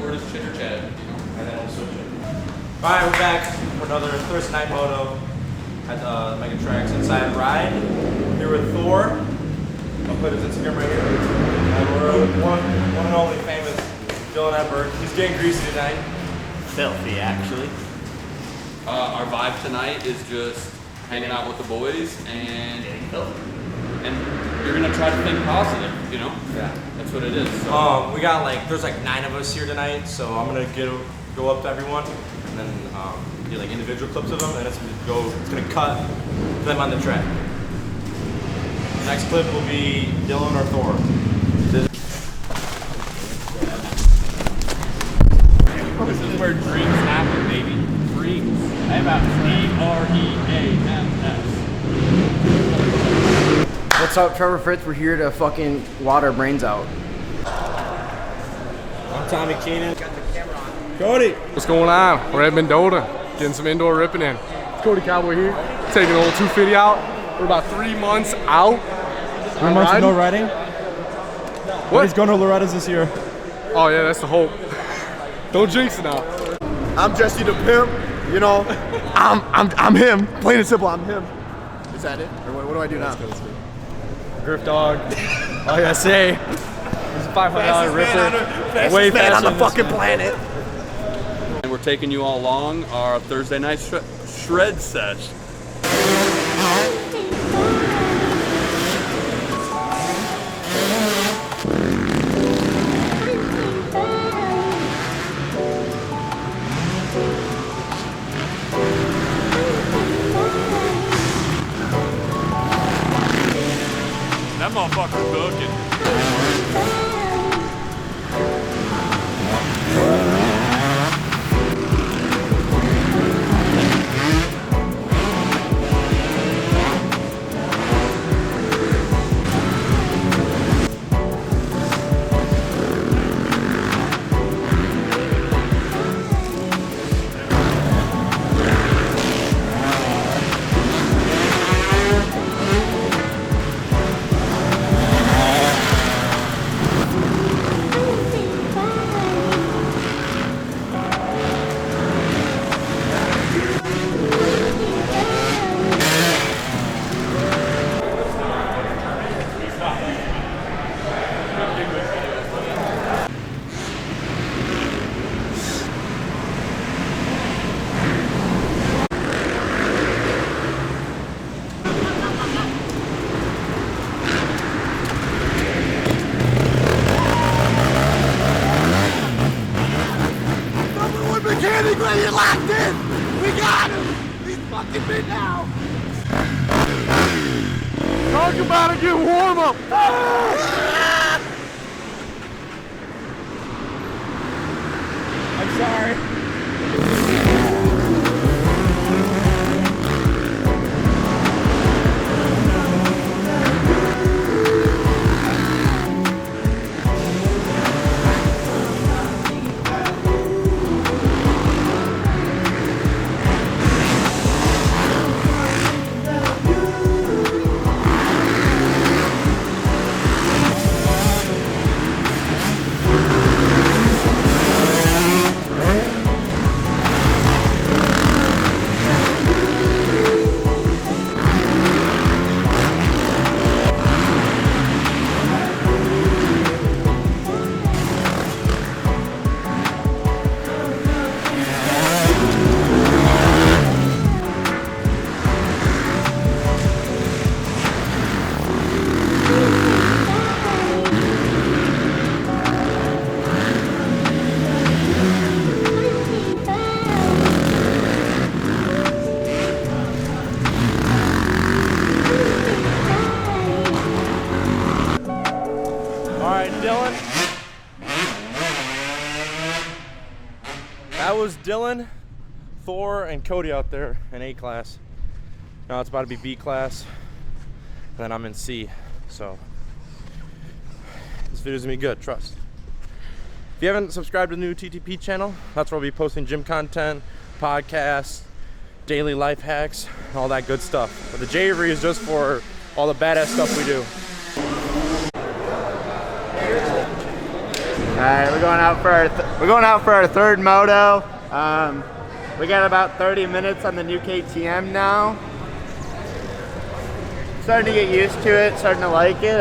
We're just chitter-chatting, you know? And then we'll switch it. Alright, we're back for another Thursday night moto at Mega Tracks inside Ride. Here with Thor. I'll put his Instagram right here. And we're one and only famous Dylan Edberg. He's getting greasy tonight. Filthy, actually. Our vibe tonight is just hanging out with the boys and you're gonna try to think positive, you know? Yeah. That's what it is. So. We got there's 9 of us here tonight, so I'm gonna go up to everyone and then do individual clips of them, and it's gonna cut them on the track. The next clip will be Dylan or Thor. This is where dreams happen, baby. Dreams. I have D-R-E-A-M-S. What's up, Trevor Fritz? We're here to fucking water brains out. I'm Tommy Keenan. Got the camera on. Cody. What's going on? We're at Mendota, getting some indoor ripping in. Cody Cowboy here, taking an old 250 out. We're about 3 months out. 3 months of no riding? What? He's going to Loretta's this year. Oh yeah, that's the hope. Don't jinx it now. I'm Jesse the Pimp, you know. I'm him. Plain and simple, I'm him. Is that it? Or what do I do now? Griff Dog. Oh yeah, say. It's a $500 ripper. Way man on the fucking planet. And we're taking you all along our Thursday night shred sesh. That motherfucker's cooking. Mechanically locked in! We got him! He's fucking me now! Talk about it, get warm up. I'm sorry. Dylan. That was Dylan, Thor, and Cody out there in A class. Now it's about to be B class, and then I'm in C. So this video's gonna be good, trust. If you haven't subscribed to the new TTP channel, that's where we'll be posting gym content, podcasts, daily life hacks, all that good stuff. But the JAVERY'S is just for all the badass stuff we do. right, we're going out for our third moto. We got about 30 minutes on the new KTM now. Starting to get used to it, starting to like it.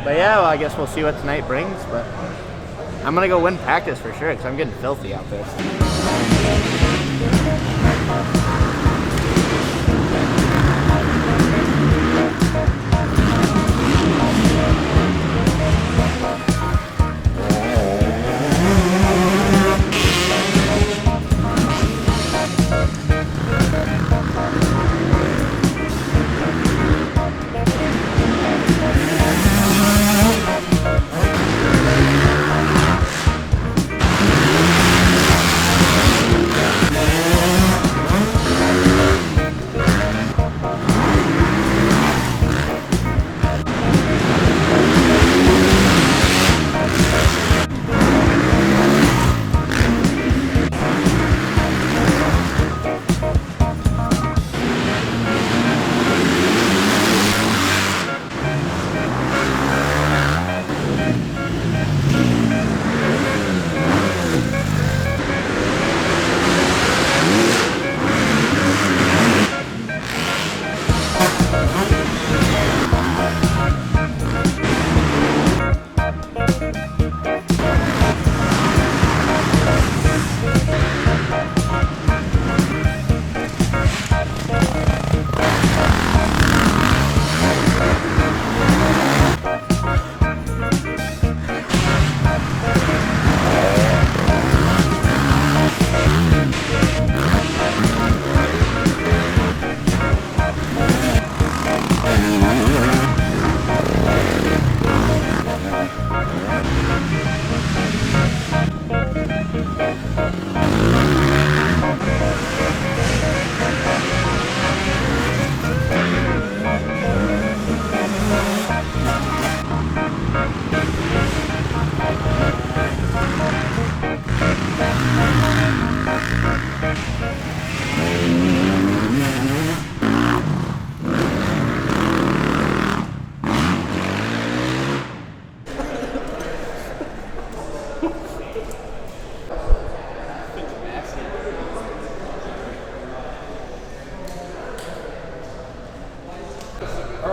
But yeah, well, I guess we'll see what tonight brings. But I'm gonna go win practice for sure, because I'm getting filthy out there.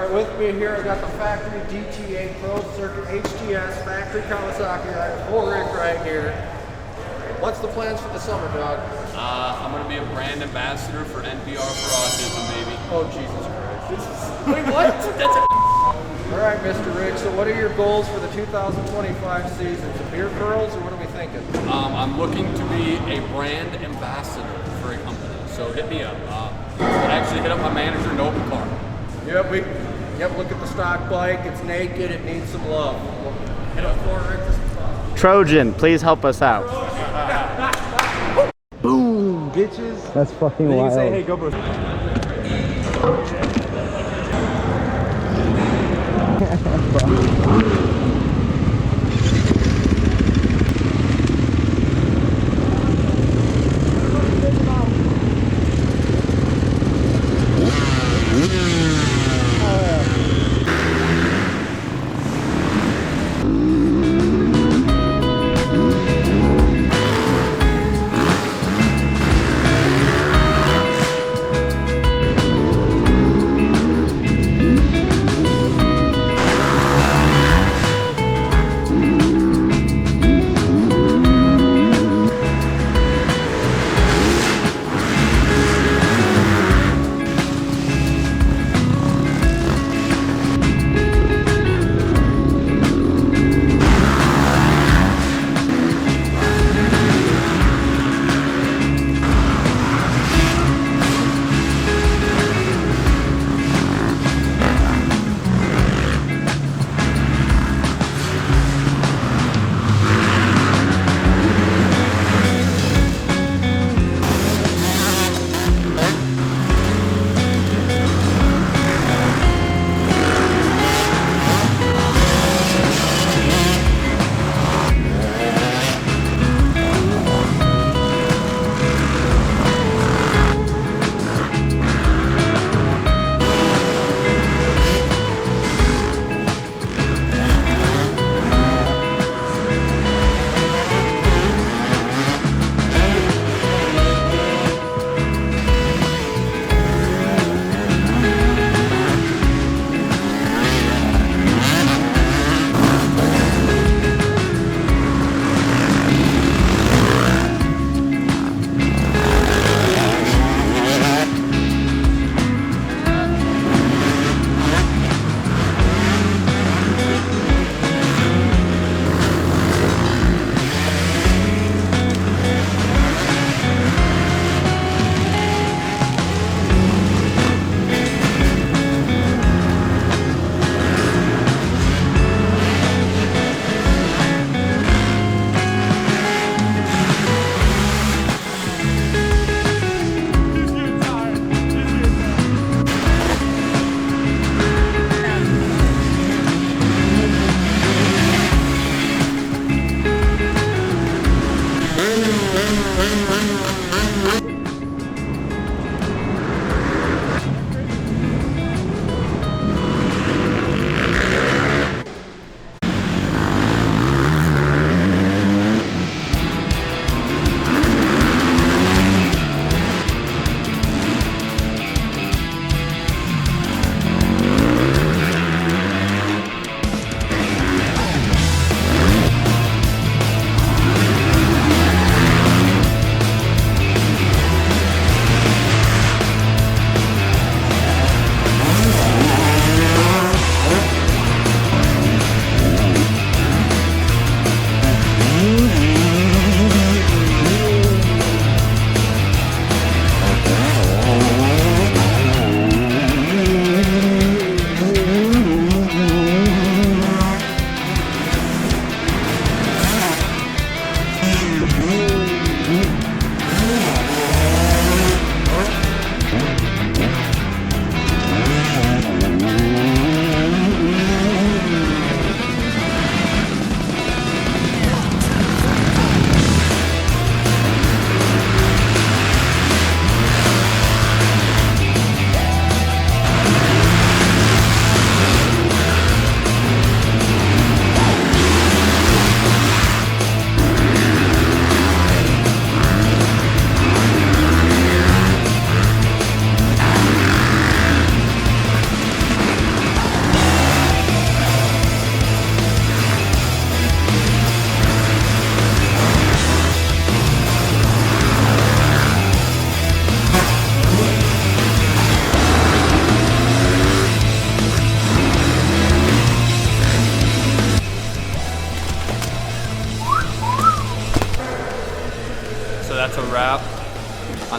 With me here, I got the factory DTA Pro Circuit HTS factory Kawasaki full rig right here. What's the plans for the summer, dog? I'm gonna be a brand ambassador for NPR for autism, baby. Oh, Jesus Christ. Wait, what? All right, Mr. Rick, so what are your goals for the 2025 season? The beer curls, or what are we thinking? I'm looking to be a brand ambassador for a company, so hit me up. Actually hit up my manager, Noble Clark. Yep, look at the stock bike. It's naked. It needs some love. Hit up for Rick. Trojan, please help us out. Boom, bitches. That's fucking wild. Say, hey, go, bro.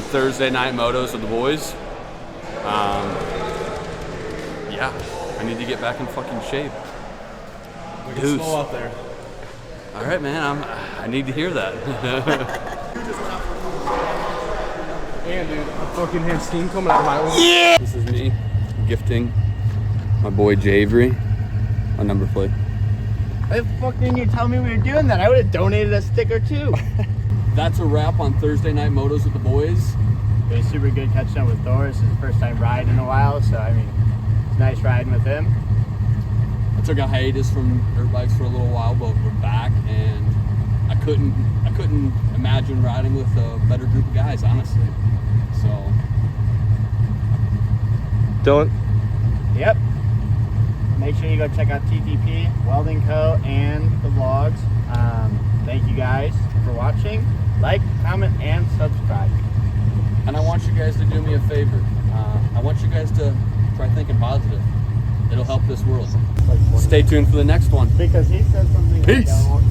Thursday night motos with the boys. Yeah, I need to get back in fucking shape. Deuce. Slow out there. All right, man. I need to hear that. And dude, I fucking had steam coming out of my own. This is me gifting my boy Javery a number plate. Why the fuck didn't you tell me we were doing that? I would have donated a sticker too. That's a wrap on Thursday night motos with the boys. It was super good catching up with Thor. This is his first time riding in a while, so I mean, it's nice riding with him. I took a hiatus from dirt bikes for a little while, but we're back, and I couldn't imagine riding with a better group of guys, honestly. So, Dylan? Yep. Make sure you go check out TTP, Welding Co., and the vlogs. Thank you guys for watching. Like, comment, and subscribe. and I want you guys to do me a favor. I want you guys to try thinking positive. It'll help this world. Stay tuned for the next one. Because he said something Peace. I don't